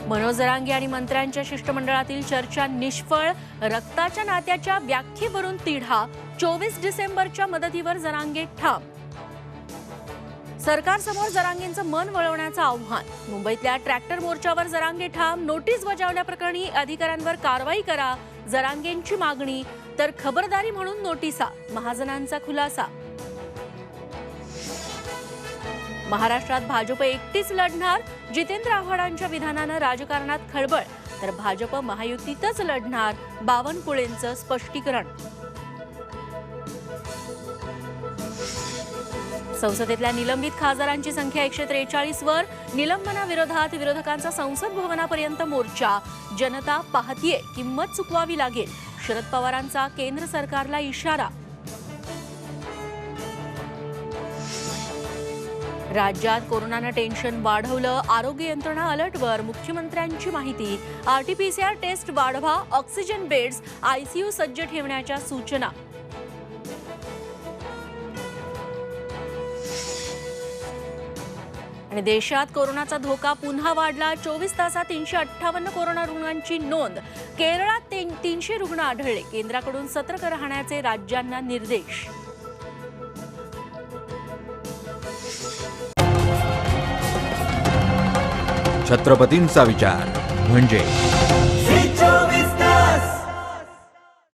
मनोज जरांगे आणि मंत्र्यांच्या शिष्टमंडळातील चर्चा निष्फळ, रक्ताच्या नात्याच्या व्याख्येवरून तिढा, 24 डिसेंबरच्या मदतीवर जरांगे ठाम. सरकारसमोर जरांगेंचं मन वळवण्याचं आव्हान. मुंबईतल्या ट्रॅक्टर मोर्चावर जरांगे ठाम. नोटीस बजावल्याप्रकरणी अधिकाऱ्यांवर कारवाई करा, जरांगेंची मागणी. तर खबरदारी म्हणून नोटिसा, महाजनांचा खुलासा. महाराष्ट्रात भाजप एकटीच लढणार. जितेंद्र आव्हाडांच्या विधानानं राजकारणात खळबळ. तर भाजप महायुतीतच लढणार, बावनकुळेंचं स्पष्टीकरण. संसदेतल्या निलंबित खासदारांची संख्या 143 वर. निलंबनाविरोधात विरोधकांचा संसद भवनापर्यंत मोर्चा. जनता पाहतीये, किंमत चुकवावी लागेल. शरद पवारांचा केंद्र सरकारला इशारा. राज्यात कोरोनानं टेन्शन वाढवलं. आरोग्य यंत्रणा अलर्टवर. मुख्यमंत्र्यांची माहिती. आरटीपीसीआर टेस्ट वाढवा. ऑक्सिजन बेड्स, आयसीयू सज्ज ठेवण्याच्या सूचना. आणि देशात कोरोनाचा धोका पुन्हा वाढला. 24 तासात 358 कोरोना रुग्णांची नोंद. केरळात 300 रुग्ण आढळले. केंद्राकडून सतर्क राहण्याचे राज्यांना निर्देश. छत्रपतींचा विचार म्हणजे